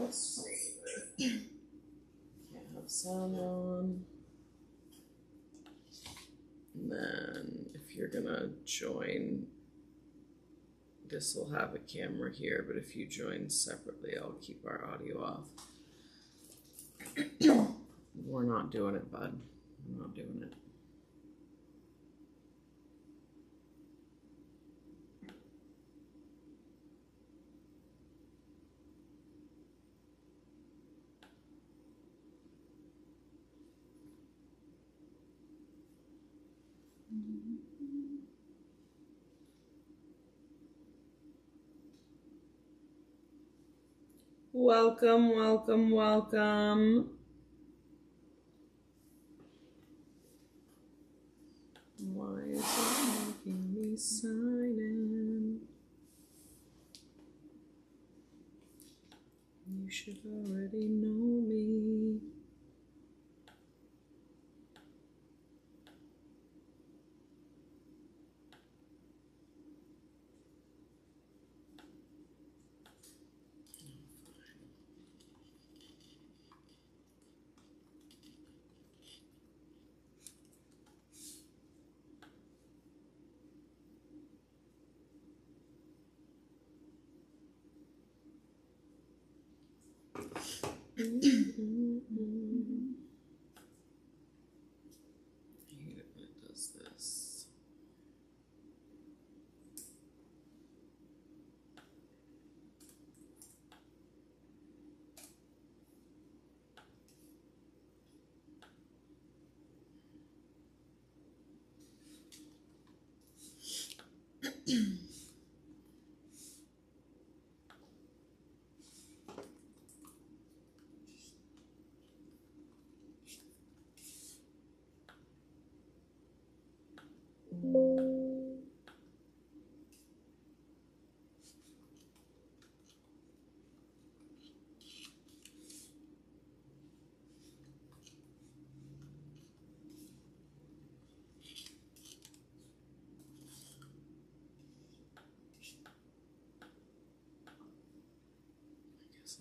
else. Can't have sound on. And then if you're gonna join, this will have a camera here, but if you join separately, I'll keep our audio off. We're not doing it, bud. We're not doing it. Welcome, welcome, welcome. Why is it making me sign in? You should already know me. I hate it when it does this.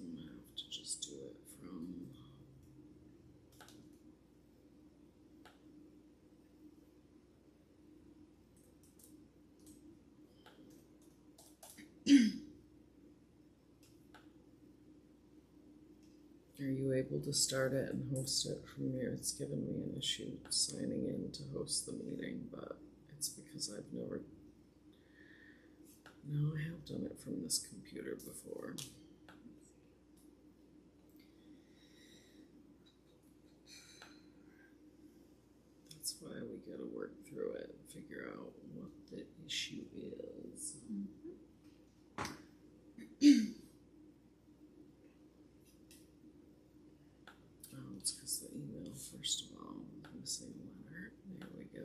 I'm gonna have to just do it from Are you able to start it and host it from here? It's given me an issue signing in to host the meeting, but it's because I've never. No, I have done it from this computer before. That's why we gotta work through it and figure out what the issue is. Oh, it's because the email, first of all, missing letter. There we go.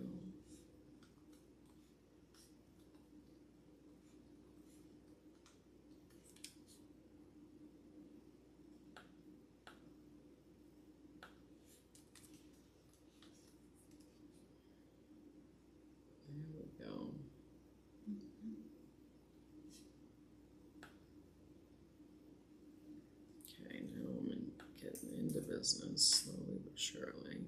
Okay, now I'm getting into business slowly but surely.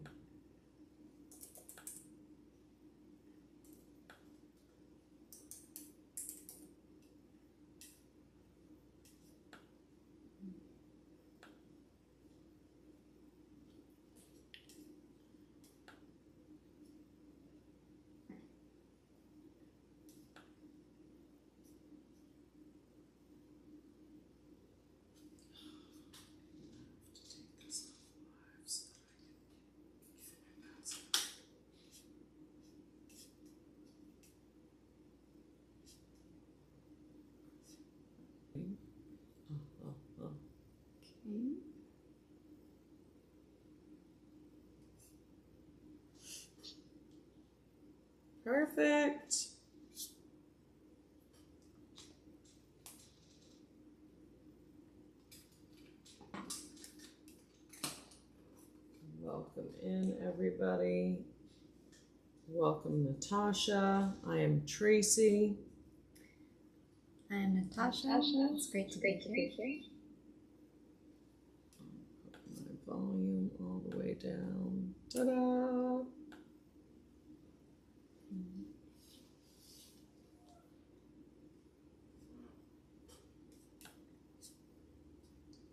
Perfect. Welcome in, everybody. Welcome, Natasha. I am Tracy. I am Natasha. It's great to be here. volume all the way down. Ta-da!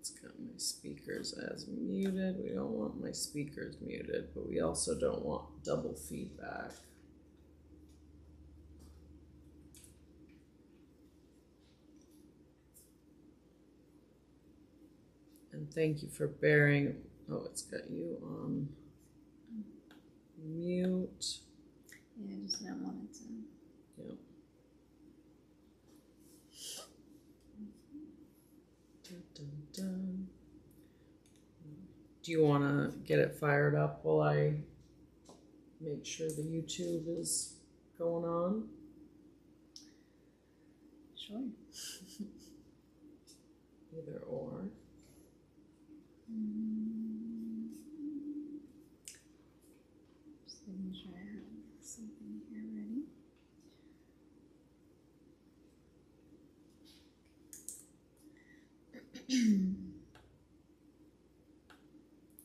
It's got my speakers as muted. We don't want my speakers muted, but we also don't want double feedback. And thank you for bearing. Oh, it's got you on mute. Yeah, I just didn't want it to. Yep. Dun, dun, dun. Do you want to get it fired up while I make sure the YouTube is going on? Sure. Either or. Just making sure I have something here ready.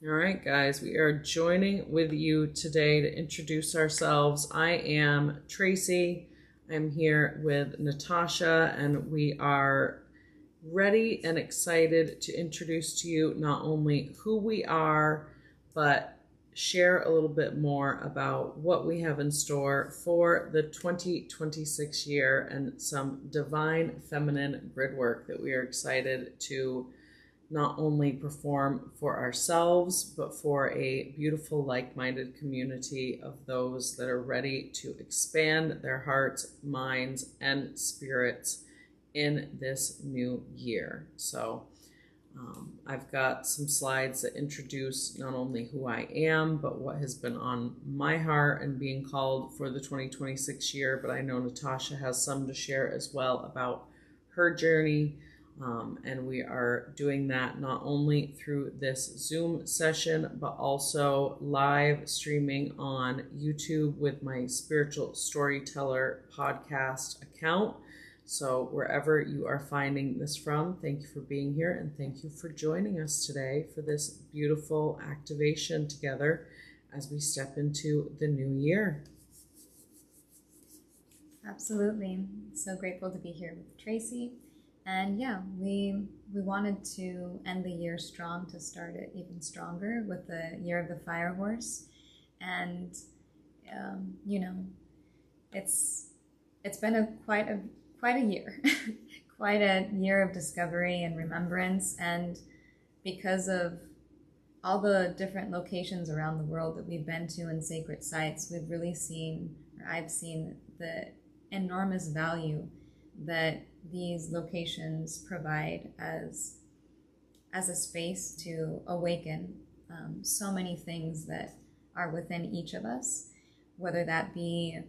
All right, guys, we are joining with you today to introduce ourselves. I am Tracy. I'm here with Natasha, and we are ready and excited to introduce to you not only who we are, but share a little bit more about what we have in store for the 2026 year and some divine feminine grid work that we are excited to not only perform for ourselves, but for a beautiful, like-minded community of those that are ready to expand their hearts, minds, and spirits in this new year. So I've got some slides that introduce not only who I am, but what has been on my heart and being called for the 2026 year. But I know Natasha has some to share as well about her journey. And we are doing that not only through this Zoom session, but also live streaming on YouTube with my Spiritual Storyteller podcast account. So wherever you are finding this from, thank you for being here and thank you for joining us today for this beautiful activation together as we step into the new year. Absolutely. So grateful to be here with Tracy. And yeah, we wanted to end the year strong to start it even stronger with the Year of the Fire Horse. And, it's been quite a year, quite a year of discovery and remembrance. And because of all the different locations around the world that we've been to and sacred sites, we've really seen, or I've seen, the enormous value that these locations provide as a space to awaken so many things that are within each of us, whether that be,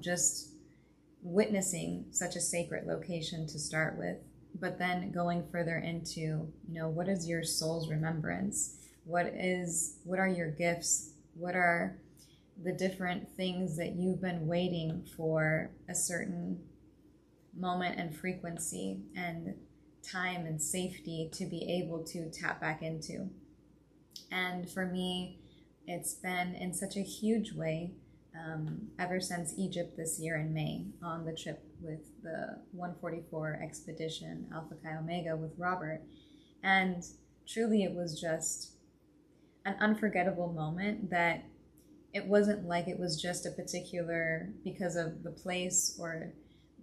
just witnessing such a sacred location to start with, but then going further into, what is your soul's remembrance? What are your gifts? What are the different things that you've been waiting for a certain moment and frequency and time and safety to be able to tap back into? And for me, it's been in such a huge way ever since Egypt this year in May on the trip with the 144 expedition Alpha Chi Omega with Robert. And truly it was just an unforgettable moment that it wasn't like it was just a particular, because of the place or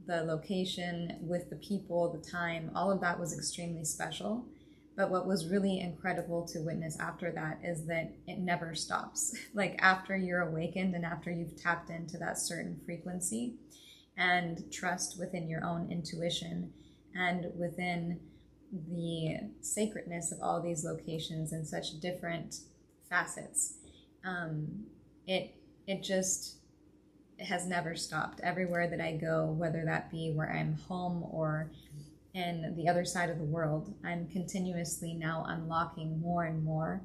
the location with the people, the time, all of that was extremely special. But what was really incredible to witness after that is that it never stops. Like after you're awakened and after you've tapped into that certain frequency and trust within your own intuition and within the sacredness of all these locations in such different facets, it has never stopped. Everywhere that I go, whether that be where I'm home or in the other side of the world, I'm continuously now unlocking more and more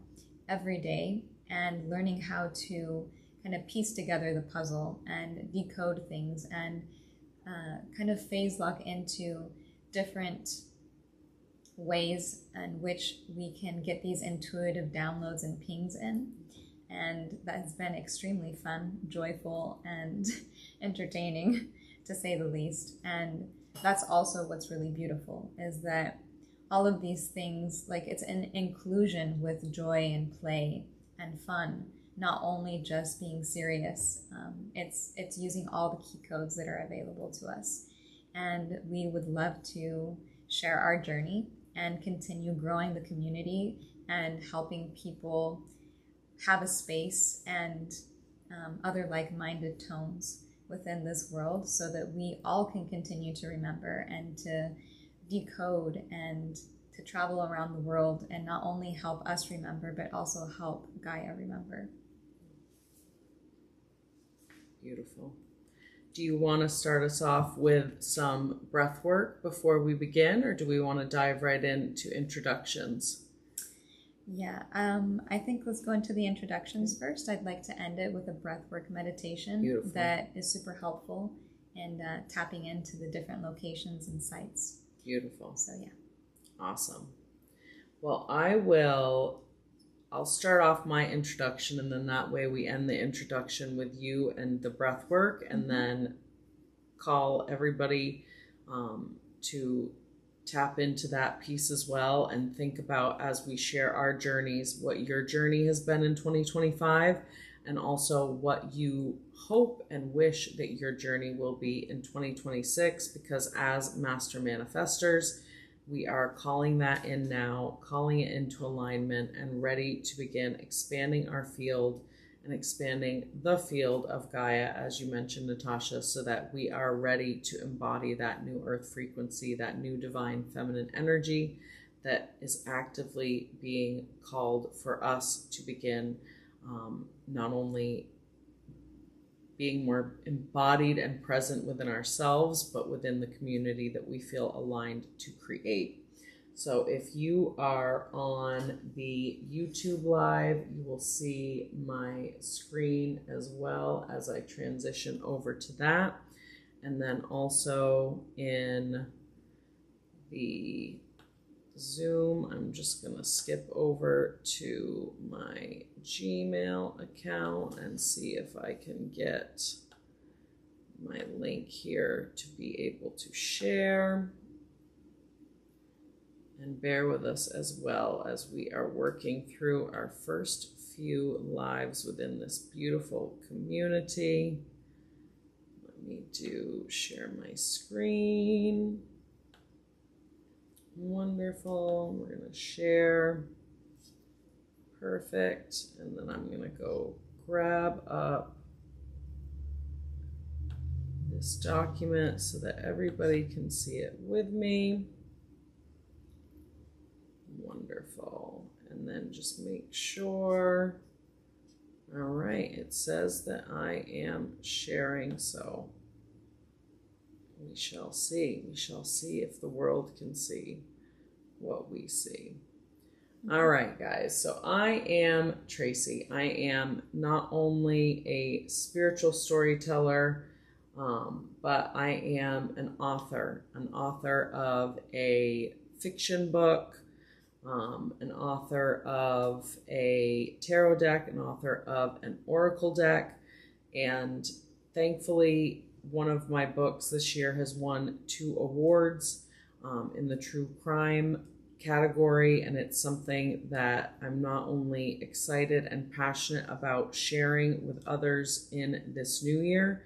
every day and learning how to kind of piece together the puzzle and decode things and kind of phase lock into different ways in which we can get these intuitive downloads and pings in. And that has been extremely fun, joyful, and entertaining, to say the least. And that's also what's really beautiful, is that all of these things, like, it's an inclusion with joy and play and fun, not only just being serious. It's using all the key codes that are available to us. And we would love to share our journey and continue growing the community and helping people have a space and other like-minded tones within this world, so that we all can continue to remember and to decode and to travel around the world and not only help us remember, but also help Gaia remember. Beautiful. Do you want to start us off with some breath work before we begin, or do we want to dive right into introductions? Yeah, I think let's go into the introductions first. I'd like to end it with a breathwork meditation. Beautiful. That is super helpful in tapping into the different locations and sites. Beautiful. So yeah. Awesome. Well, I'll start off my introduction, and then that way we end the introduction with you and the breath work, and then call everybody to tap into that piece as well, and think about, as we share our journeys, what your journey has been in 2025, and also what you hope and wish that your journey will be in 2026, because as master manifestors, we are calling that in now, calling it into alignment, and ready to begin expanding our field and expanding the field of Gaia, as you mentioned, Natasha, so that we are ready to embody that new earth frequency, that new divine feminine energy that is actively being called for us to begin not only being more embodied and present within ourselves, but within the community that we feel aligned to create. So if you are on the YouTube live, you will see my screen as well as I transition over to that. And then also in the Zoom, I'm just going to skip over to my Gmail account and see if I can get my link here to be able to share. And bear with us as well as we are working through our first few lives within this beautiful community. Let me share my screen. Wonderful. We're going to share. Perfect. And then I'm going to go grab up this document so that everybody can see it with me. Wonderful. And then just make sure. All right. It says that I am sharing, so we shall see. We shall see if the world can see what we see. All right, guys. So I am Tracy. I am not only a spiritual storyteller, but I am an author of a fiction book, an author of a tarot deck, an author of an oracle deck, and thankfully one of my books this year has won 2 awards in the true crime category, and it's something that I'm not only excited and passionate about sharing with others in this new year,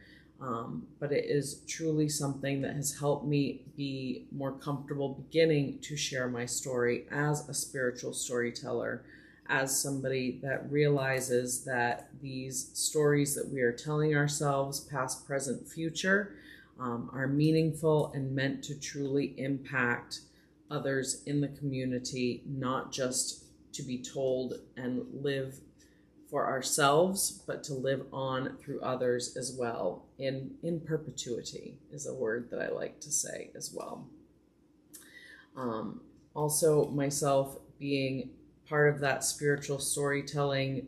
but it is truly something that has helped me be more comfortable beginning to share my story as a spiritual storyteller, as somebody that realizes that these stories that we are telling ourselves, past, present, future, are meaningful and meant to truly impact others in the community, not just to be told and live for ourselves, but to live on through others as well. In perpetuity is a word that I like to say as well. Also, myself being part of that spiritual storytelling,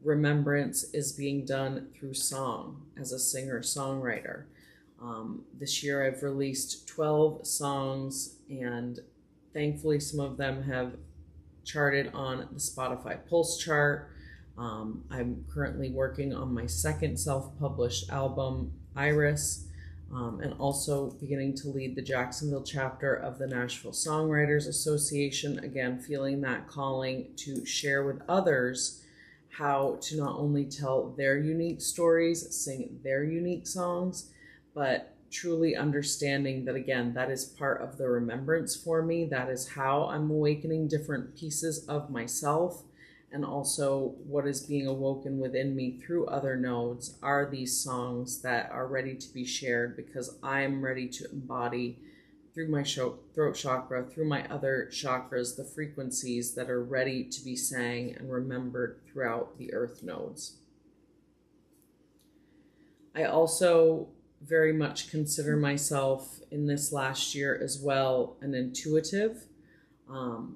remembrance is being done through song as a singer-songwriter. This year I've released 12 songs, and thankfully, some of them have charted on the Spotify Pulse chart. I'm currently working on my second self-published album, Iris, and also beginning to lead the Jacksonville chapter of the Nashville Songwriters Association. Again, feeling that calling to share with others how to not only tell their unique stories, sing their unique songs, but truly understanding that, again, that is part of the remembrance for me. That is how I'm awakening different pieces of myself, and also what is being awoken within me through other nodes are these songs that are ready to be shared, because I'm ready to embody through my throat chakra, through my other chakras, the frequencies that are ready to be sang and remembered throughout the earth nodes. I also very much consider myself in this last year as well an intuitive,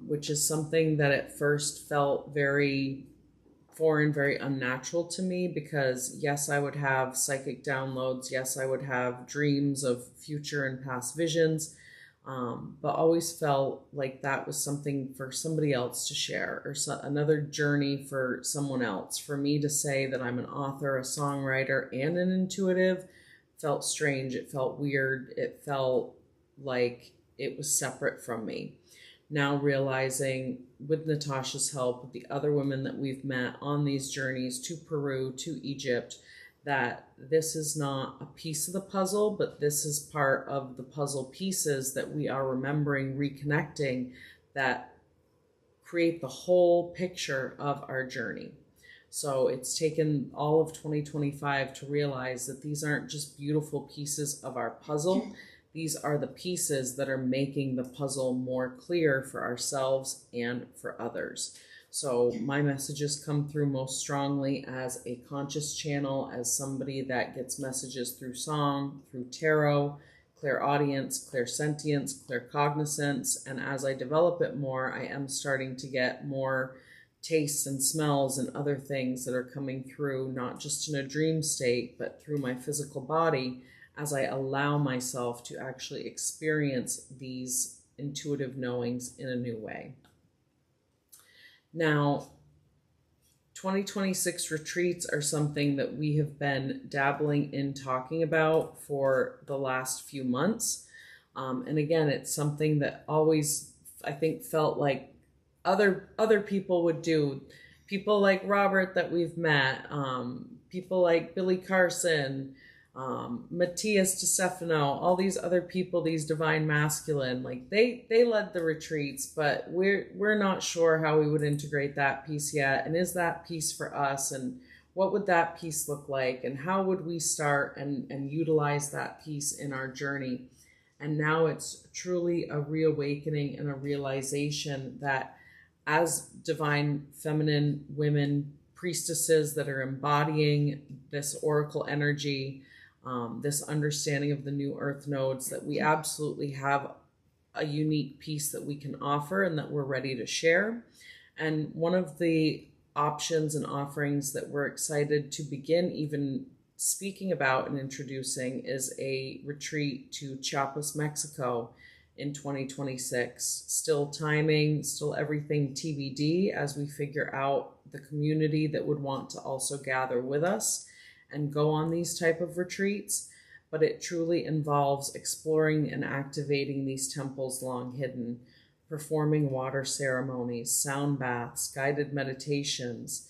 which is something that at first felt very foreign, very unnatural to me, because yes, I would have psychic downloads, yes, I would have dreams of future and past visions, but always felt like that was something for somebody else to share, or another journey for someone else. For me to say that I'm an author, a songwriter, and an intuitive felt strange. It felt weird. It felt like it was separate from me. Now realizing, with Natasha's help, with the other women that we've met on these journeys to Peru, to Egypt, that this is not a piece of the puzzle, but this is part of the puzzle pieces that we are remembering, reconnecting, that create the whole picture of our journey. So it's taken all of 2025 to realize that these aren't just beautiful pieces of our puzzle. These are the pieces that are making the puzzle more clear for ourselves and for others. So my messages come through most strongly as a conscious channel, as somebody that gets messages through song, through tarot, clairaudience, clairsentience, claircognizance. And as I develop it more, I am starting to get more tastes and smells and other things that are coming through, not just in a dream state, but through my physical body, as I allow myself to actually experience these intuitive knowings in a new way. Now, 2026 retreats are something that we have been dabbling in talking about for the last few months. And again, it's something that always, I think, felt like other people would do. People like Robert that we've met, people like Billy Carson, Matthias DeStefano, all these other people, these divine masculine, like they led the retreats, but we're not sure how we would integrate that piece yet. And is that piece for us? And what would that piece look like? And how would we start and utilize that piece in our journey? And now it's truly a reawakening and a realization that as divine feminine women, priestesses that are embodying this oracle energy, this understanding of the new earth nodes, that we absolutely have a unique piece that we can offer and that we're ready to share. And one of the options and offerings that we're excited to begin even speaking about and introducing is a retreat to Chiapas, Mexico in 2026. Still timing, still everything TBD as we figure out the community that would want to also gather with us and go on these type of retreats. But it truly involves exploring and activating these temples long hidden, performing water ceremonies, sound baths, guided meditations,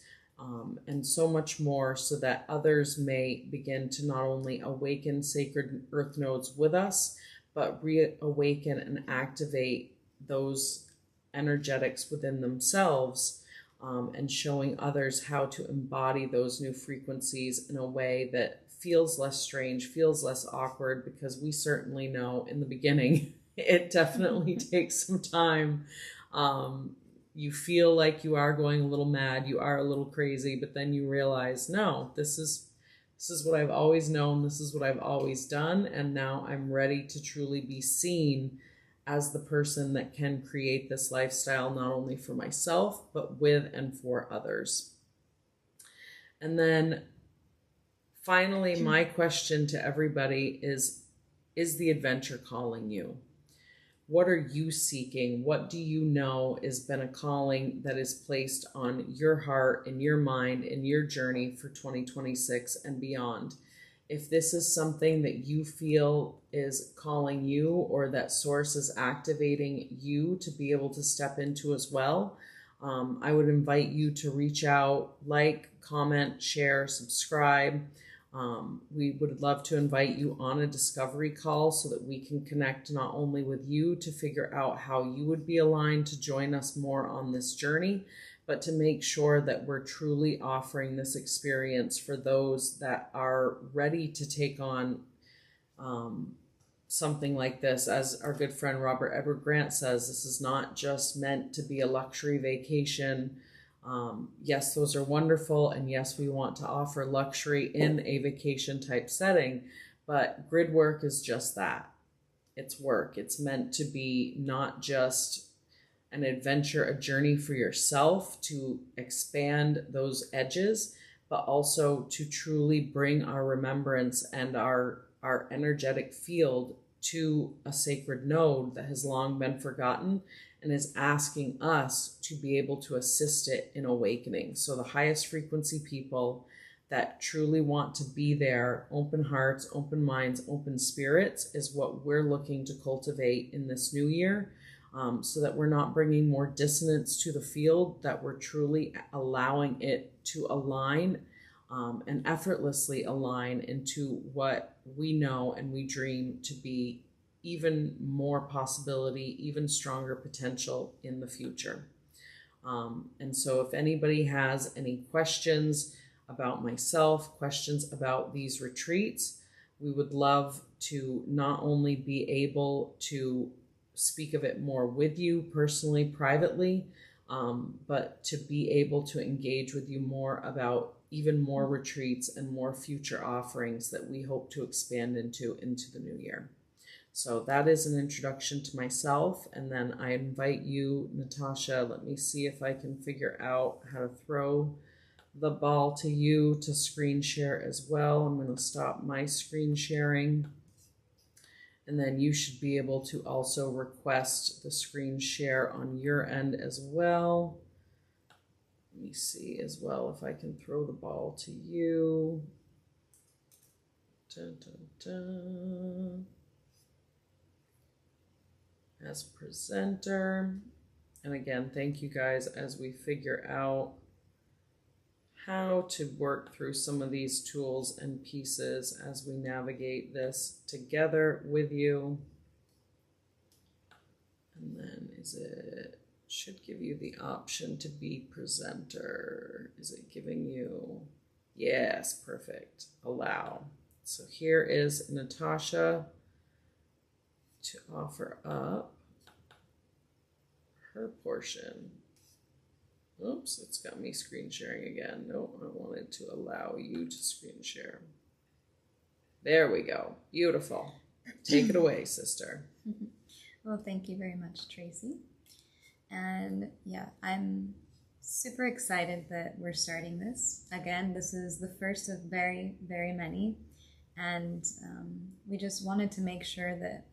and so much more, so that others may begin to not only awaken sacred earth nodes with us, but reawaken and activate those energetics within themselves, and showing others how to embody those new frequencies in a way that feels less strange, feels less awkward, because we certainly know in the beginning it definitely takes some time. You feel like you are going a little mad, you are a little crazy, but then you realize, no, this is what I've always known, this is what I've always done, and now I'm ready to truly be seen as the person that can create this lifestyle, not only for myself, but with and for others. And then finally, my question to everybody is the adventure calling you? what are you seeking? What do you know has been a calling that is placed on your heart, in your mind, in your journey for 2026 and beyond? If this is something that you feel is calling you, or that source is activating you to be able to step into as well, I would invite you to reach out, like, comment, share, subscribe. We would love to invite you on a discovery call so that we can connect not only with you to figure out how you would be aligned to join us more on this journey, but to make sure that we're truly offering this experience for those that are ready to take on something like this. As our good friend Robert Edward Grant says, this is not just meant to be a luxury vacation. Yes, those are wonderful, and yes, we want to offer luxury in a vacation type setting, but grid work is just that. It's work. It's meant to be not just an adventure, a journey for yourself to expand those edges, but also to truly bring our remembrance and our energetic field to a sacred node that has long been forgotten and is asking us to be able to assist it in awakening. So the highest frequency people that truly want to be there, open hearts, open minds, open spirits, is what we're looking to cultivate in this new year. So that we're not bringing more dissonance to the field, that we're truly allowing it to align and effortlessly align into what we know and we dream to be even more possibility, even stronger potential in the future. And so if anybody has any questions about myself, questions about these retreats, we would love to not only be able to speak of it more with you personally, privately, but to be able to engage with you more about even more retreats and more future offerings that we hope to expand into the new year. So that is an introduction to myself, and then I invite you, Natasha, let me see if I can figure out how to throw the ball to you to screen share as well. I'm going to stop my screen sharing. And then you should be able to also request the screen share on your end as well. Let me see as well if I can throw the ball to you. Dun, dun, dun. As presenter. And again, thank you guys as we figure out how to work through some of these tools and pieces as we navigate this together with you. And then should give you the option to be presenter. Is it giving you? Yes, perfect. Allow. So here is Natasha to offer up her portion. Oops, it's got me screen sharing again. No, I wanted to allow you to screen share. There we go. Beautiful. Take it away, sister. Well, thank you very much, Tracy. And yeah, I'm super excited that we're starting this. Again, this is the first of very, very many. And we just wanted to make sure that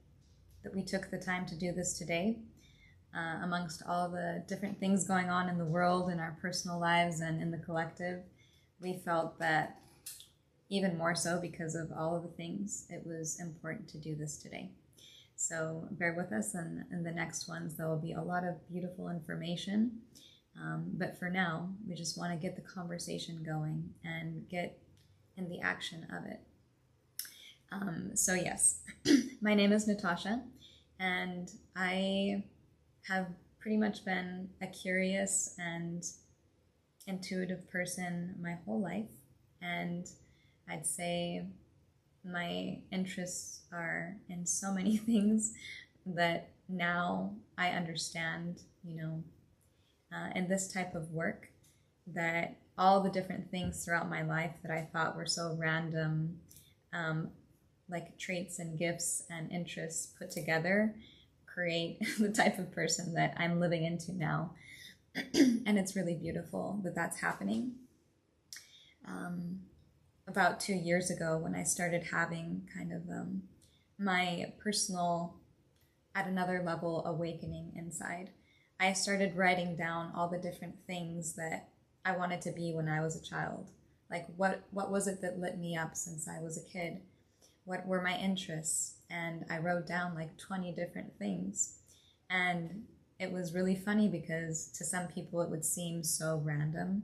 we took the time to do this today. Amongst all the different things going on in the world, in our personal lives, and in the collective, we felt that even more so because of all of the things, it was important to do this today. So bear with us, and in the next ones, there will be a lot of beautiful information. But for now, we just want to get the conversation going and get in the action of it. So yes, my name is Natasha, and I have pretty much been a curious and intuitive person my whole life. And I'd say my interests are in so many things that now I understand, in this type of work, that all the different things throughout my life that I thought were so random, like traits and gifts and interests put together, create the type of person that I'm living into now. And it's really beautiful that that's happening. About 2 years ago, when I started having kind of my personal at another level awakening inside. I started writing down all the different things that I wanted to be when I was a child. Like what was it that lit me up since I was a kid? What were my interests? And I wrote down like 20 different things. And it was really funny because to some people it would seem so random.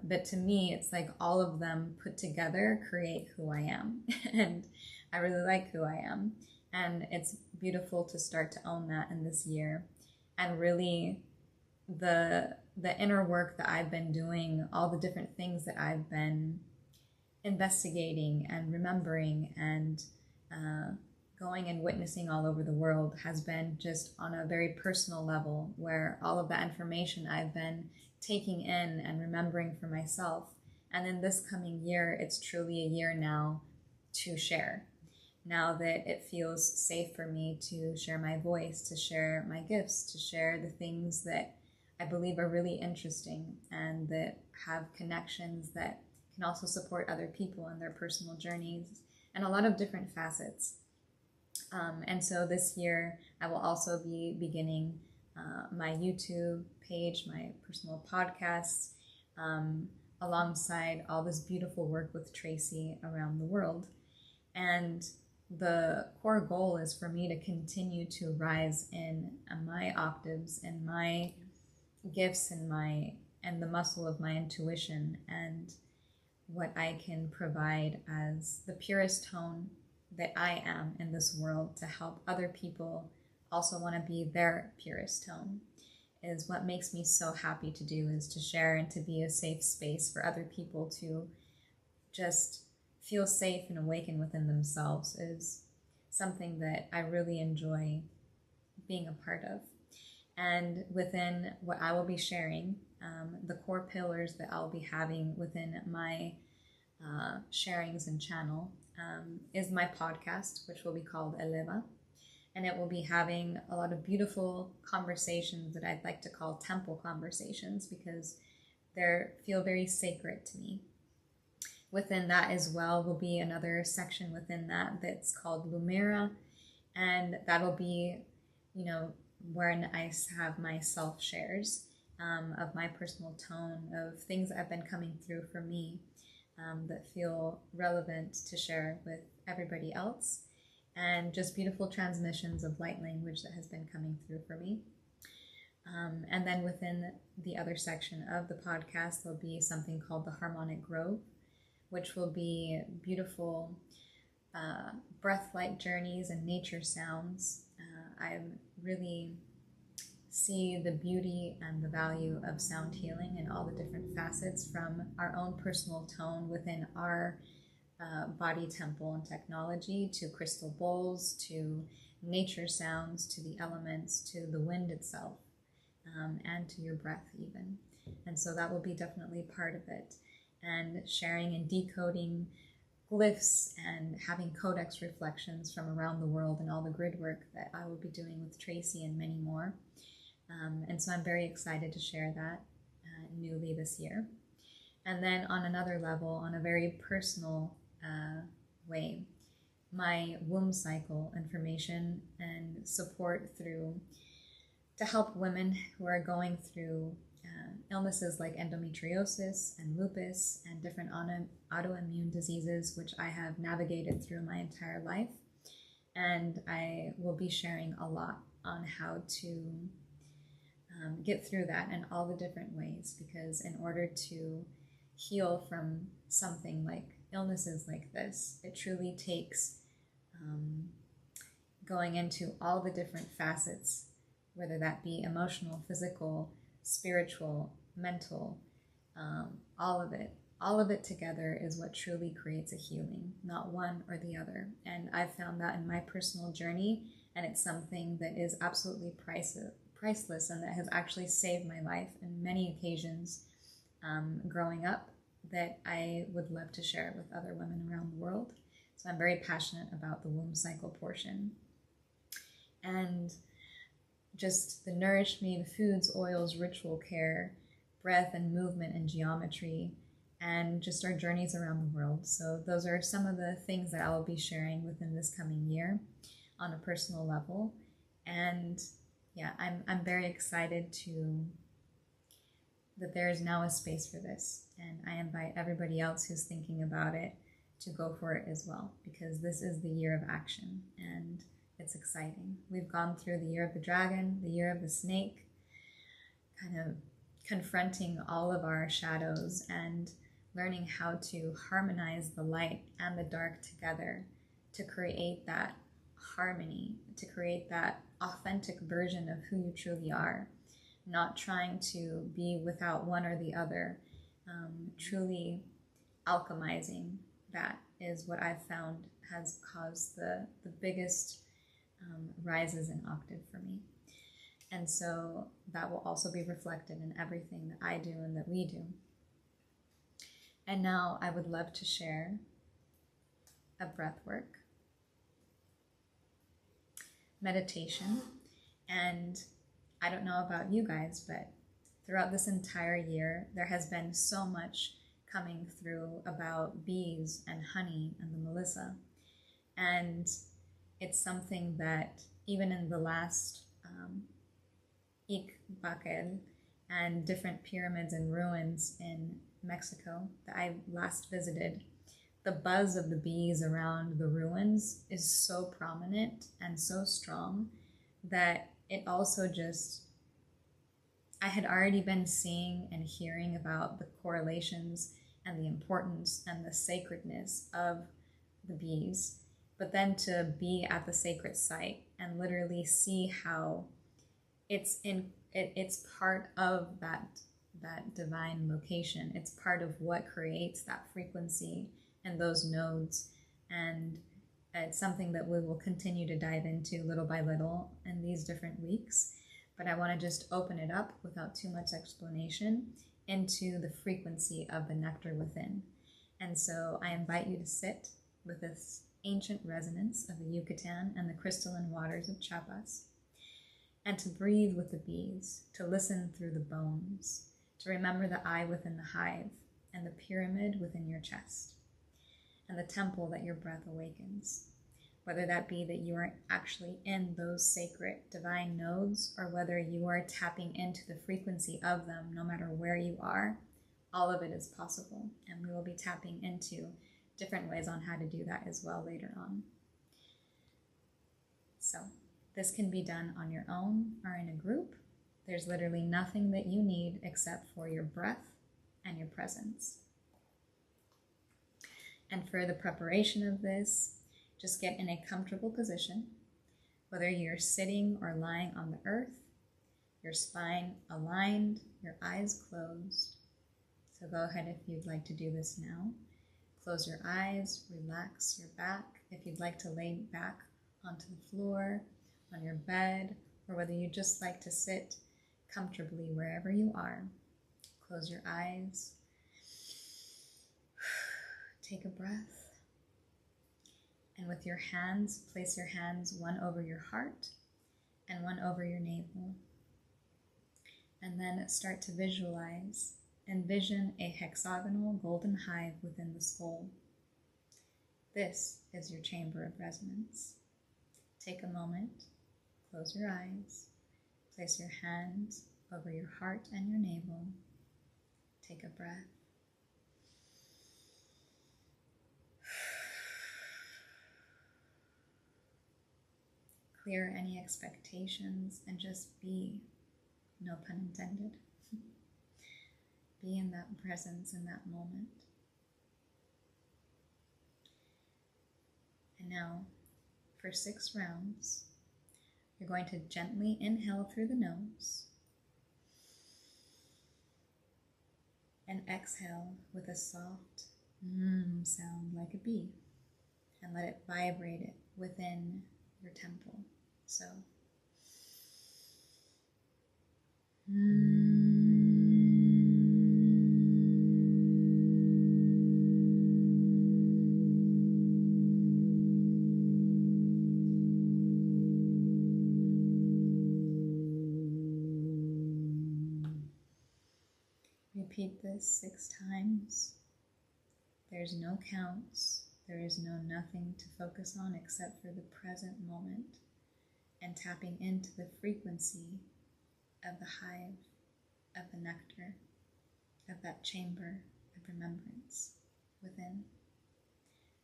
But to me, it's like all of them put together create who I am. And I really like who I am. And it's beautiful to start to own that in this year. And really the inner work that I've been doing, all the different things that I've been investigating and remembering and going and witnessing all over the world has been just on a very personal level, where all of that information I've been taking in and remembering for myself. And in this coming year, it's truly a year now to share. Now that it feels safe for me to share my voice, to share my gifts, to share the things that I believe are really interesting and that have connections that can also support other people in their personal journeys and a lot of different facets. And so this year, I will also be beginning my YouTube page, my personal podcasts, alongside all this beautiful work with Tracy around the world. And the core goal is for me to continue to rise in my octaves and my gifts and the muscle of my intuition and what I can provide as the purest tone that I am in this world to help other people also want to be their purest tone, is what makes me so happy to do, is to share and to be a safe space for other people to just feel safe and awaken within themselves, is something that I really enjoy being a part of. And within what I will be sharing, the core pillars that I'll be having within my sharings and channel is my podcast, which will be called Eleva. And it will be having a lot of beautiful conversations that I'd like to call temple conversations, because they feel very sacred to me. Within that as well will be another section within that that's called Lumera, and that'll be, wherein I have my self shares of my personal tone, of things that have been coming through for me that feel relevant to share with everybody else, and just beautiful transmissions of light language that has been coming through for me. And then within the other section of the podcast, there'll be something called the Harmonic Grove, which will be beautiful breath-like journeys and nature sounds. I really see the beauty and the value of sound healing and all the different facets, from our own personal tone within our body temple and technology, to crystal bowls, to nature sounds, to the elements, to the wind itself, and to your breath even. And so that will be definitely part of it. And sharing and decoding glyphs and having codex reflections from around the world and all the grid work that I will be doing with Tracy and many more. And so I'm very excited to share that newly this year. And then on another level, on a very personal way, my womb cycle information and support to help women who are going through illnesses like endometriosis and lupus and different autoimmune diseases, which I have navigated through my entire life. And I will be sharing a lot on how to get through that in all the different ways, because in order to heal from something like illnesses like this, it truly takes going into all the different facets, whether that be emotional, physical, spiritual, mental, all of it together is what truly creates a healing, not one or the other. And I've found that in my personal journey, and it's something that is absolutely priceless and that has actually saved my life in many occasions growing up, that I would love to share with other women around the world. So I'm very passionate about the womb cycle portion. And just the nourish me, the foods, oils, ritual care, breath and movement and geometry, and just our journeys around the world. So those are some of the things that I will be sharing within this coming year on a personal level. And yeah, I'm very excited that there is now a space for this. And I invite everybody else who's thinking about it to go for it as well, because this is the year of action and it's exciting. We've gone through the year of the dragon, the year of the snake, kind of confronting all of our shadows and learning how to harmonize the light and the dark together to create that harmony, to create that authentic version of who you truly are, not trying to be without one or the other, truly alchemizing. That is what I've found has caused the biggest rises in octave for me. And so that will also be reflected in everything that I do and that we do. And now I would love to share a breath work, meditation. And I don't know about you guys, but throughout this entire year, there has been so much coming through about bees and honey and the Melissa. And it's something that even in the last Ikbakel and different pyramids and ruins in Mexico that I last visited, the buzz of the bees around the ruins is so prominent and so strong that it also just, I had already been seeing and hearing about the correlations and the importance and the sacredness of the bees, but then to be at the sacred site and literally see how it's part of that divine location. It's part of what creates that frequency and those nodes. And it's something that we will continue to dive into little by little in these different weeks. But I want to just open it up without too much explanation into the frequency of the nectar within. And so I invite you to sit with this ancient resonance of the Yucatan and the crystalline waters of Chiapas, and to breathe with the bees, to listen through the bones, to remember the eye within the hive and the pyramid within your chest, and the temple that your breath awakens. Whether that be that you are actually in those sacred divine nodes, or whether you are tapping into the frequency of them, no matter where you are, all of it is possible. And we will be tapping into different ways on how to do that as well later on. So this can be done on your own or in a group. There's literally nothing that you need except for your breath and your presence. And for the preparation of this, just get in a comfortable position, whether you're sitting or lying on the earth, your spine aligned, your eyes closed. So go ahead if you'd like to do this now. Close your eyes, relax your back. If you'd like to lay back onto the floor, on your bed, or whether you just like to sit comfortably wherever you are, close your eyes. Take a breath. And with your hands, place your hands one over your heart and one over your navel. And then start to visualize. Envision a hexagonal golden hive within the skull. This is your chamber of resonance. Take a moment, close your eyes, place your hands over your heart and your navel. Take a breath. Clear any expectations and just be, no pun intended. Be in that presence in that moment. And now, for 6 rounds, you're going to gently inhale through the nose and exhale with a soft sound like a bee, and let it vibrate it within your temple. So, repeat this 6 times. There's no counts. There is no nothing to focus on except for the present moment. and tapping into the frequency of the hive, of the nectar, of that chamber of remembrance within.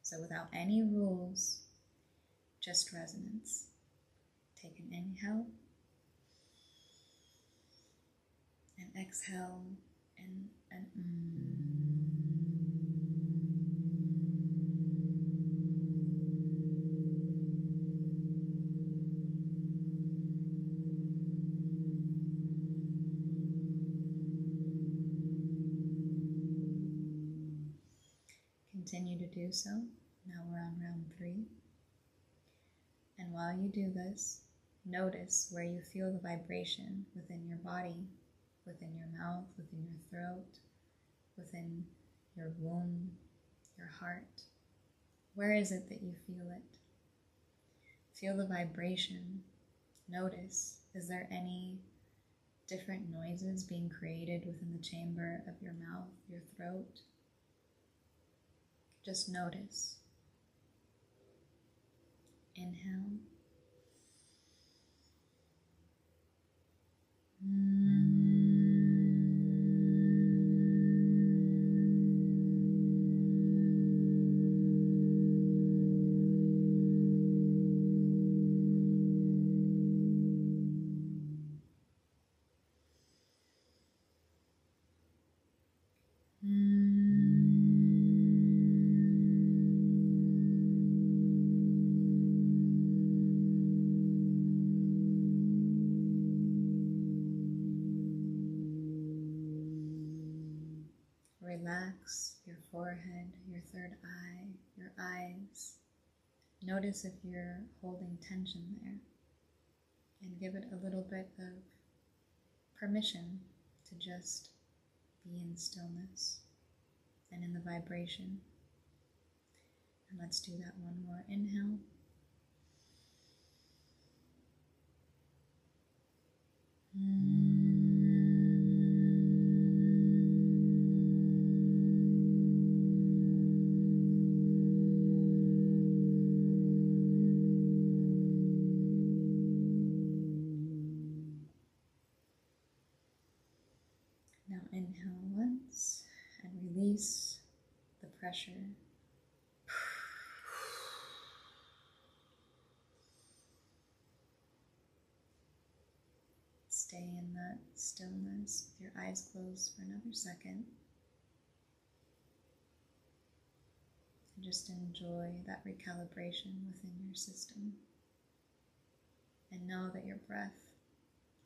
So without any rules, just resonance. Take an inhale and exhale and Continue to do so. Now we're on round 3. And while you do this, notice where you feel the vibration within your body, within your mouth, within your throat, within your womb, your heart. Where is it that you feel it? Feel the vibration. Notice, is there any different noises being created within the chamber of your mouth, your throat? Just notice. Inhale. Relax your forehead, your third eye, your eyes. Notice if you're holding tension there, and give it a little bit of permission to just be in stillness and in the vibration. And let's do that one more. Inhale. Now inhale once and release the pressure. Stay in that stillness with your eyes closed for another second. And just enjoy that recalibration within your system. And know that your breath,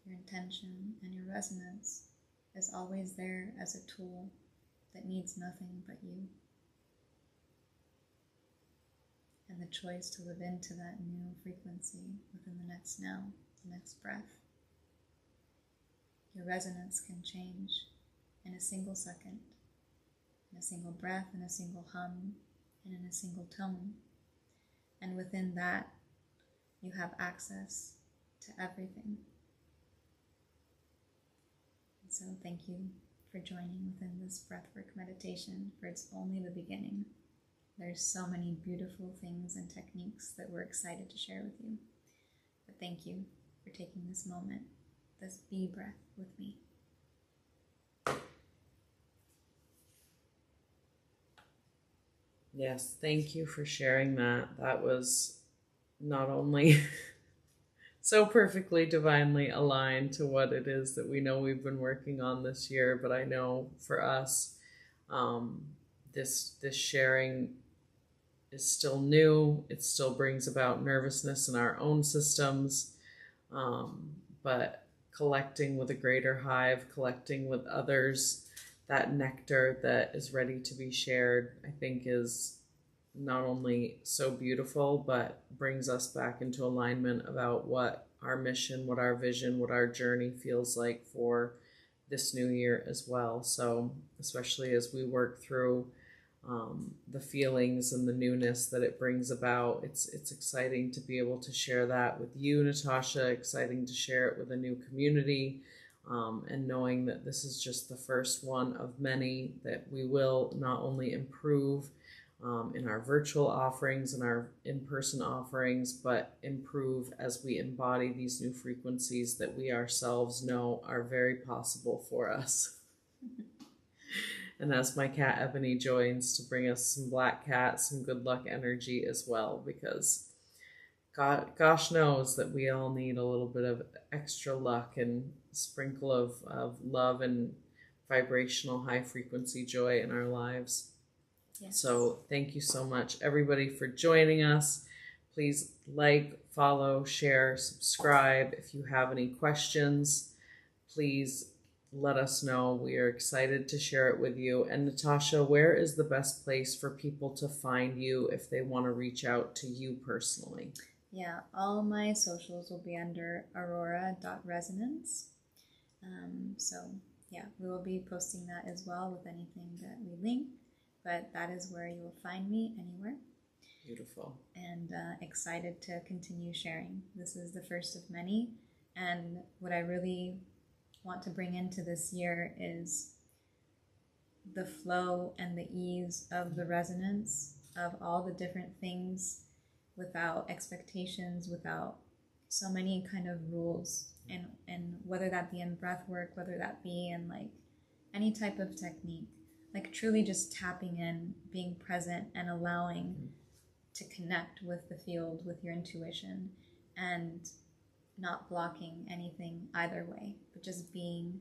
your intention, and your resonance is always there as a tool that needs nothing but you. And the choice to live into that new frequency within the next now, the next breath. Your resonance can change in a single second, in a single breath, in a single hum, and in a single tone. And within that, you have access to everything. And so thank you for joining within this breathwork meditation, for it's only the beginning. There's so many beautiful things and techniques that we're excited to share with you. But thank you for taking this moment, this be breath with me. Yes, thank you for sharing that. That was not only so perfectly divinely aligned to what it is that we know we've been working on this year, but I know for us, this sharing is still new. It still brings about nervousness in our own systems, but collecting with a greater hive, collecting with others, that nectar that is ready to be shared, I think is not only so beautiful, but brings us back into alignment about what our mission, what our vision, what our journey feels like for this new year as well. So especially as we work through the feelings and the newness that it brings about, it's exciting to be able to share that with you, Natasha, exciting to share it with a new community, and knowing that this is just the first one of many that we will not only improve in our virtual offerings and our in-person offerings, but improve as we embody these new frequencies that we ourselves know are very possible for us. And as my cat Ebony joins to bring us some black cat, some good luck energy as well, because gosh knows that we all need a little bit of extra luck and sprinkle of love and vibrational high frequency joy in our lives. Yes. So thank you so much, everybody, for joining us. Please like, follow, share, subscribe. If you have any questions, please let us know. We are excited to share it with you. And Natasha, where is the best place for people to find you if they want to reach out to you personally? Yeah, all my socials will be under aurora.resonance. So yeah, we will be posting that as well with anything that we link, but that is where you will find me anywhere. Beautiful. And excited to continue sharing. This is the first of many, and what I really want to bring into this year is the flow and the ease of the resonance of all the different things, without expectations, without so many kind of rules, and whether that be in breath work, whether that be in like any type of technique, like truly just tapping in, being present, and allowing to connect with the field, with your intuition, and not blocking anything either way, but just being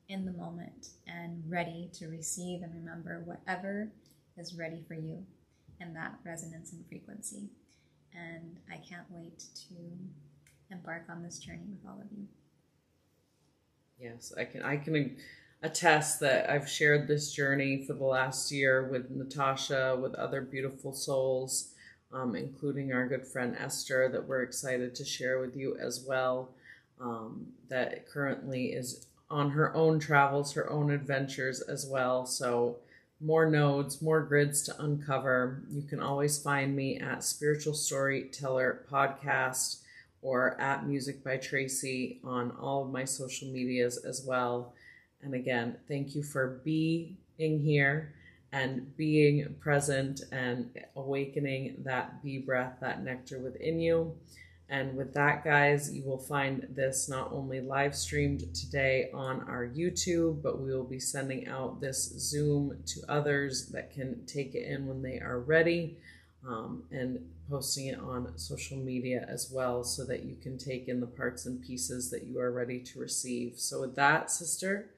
in the moment and ready to receive and remember whatever is ready for you in that resonance and frequency. And I can't wait to embark on this journey with all of you. Yes, I can attest that I've shared this journey for the last year with Natasha, with other beautiful souls, including our good friend Esther, that we're excited to share with you as well, that currently is on her own travels, her own adventures as well. So more nodes, more grids to uncover. You can always find me at Spiritual Storyteller Podcast or at Music by Tracy on all of my social medias as well. And again, thank you for being here and being present and awakening that bee breath, that nectar within you. And with that, guys, you will find this not only live streamed today on our YouTube, but we will be sending out this Zoom to others that can take it in when they are ready, and posting it on social media as well, so that you can take in the parts and pieces that you are ready to receive. So with that, sister,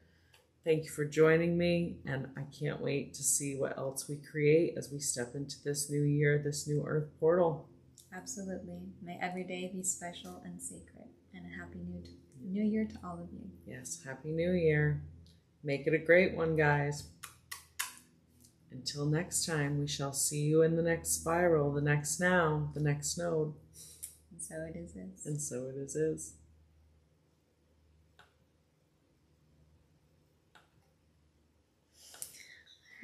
thank you for joining me, and I can't wait to see what else we create as we step into this new year, this new earth portal. Absolutely. May every day be special and sacred, and a happy new year to all of you. Yes, happy new year. Make it a great one, guys. Until next time, we shall see you in the next spiral, the next now, the next node. And so it is. And so it is.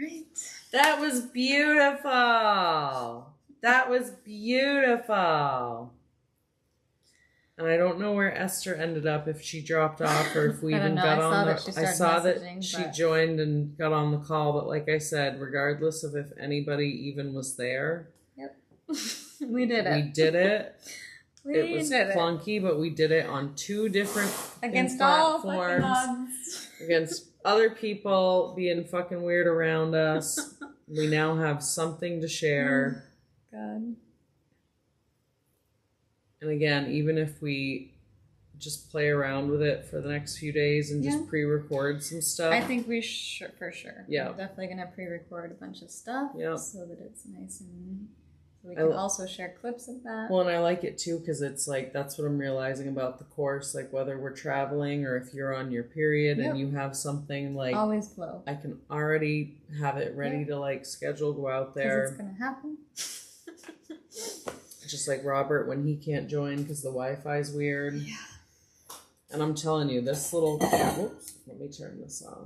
Right. That was beautiful. That was beautiful. And I don't know where Esther ended up, if she dropped off or if we even got on the... I saw that she joined and got on the call, but like I said, regardless of if anybody even was there... Yep. We did it. We did it. It was clunky, but we did it on 2 different against platforms. All fucking odds. Against other people being fucking weird around us. We now have something to share. God. And again, even if we just play around with it for the next few days and just pre-record some stuff. I think we should, for sure. Yeah. We're definitely going to pre-record a bunch of stuff so that it's nice, and we can also share clips of that. Well, and I like it too because it's like, that's what I'm realizing about the course, like whether we're traveling or if you're on your period and you have something like... Always flow. I can already have it ready to like schedule, go out there. Because it's going to happen. Just like Robert when he can't join because the Wi-Fi's weird. Yeah. And I'm telling you, this little... Whoops, let me turn this off.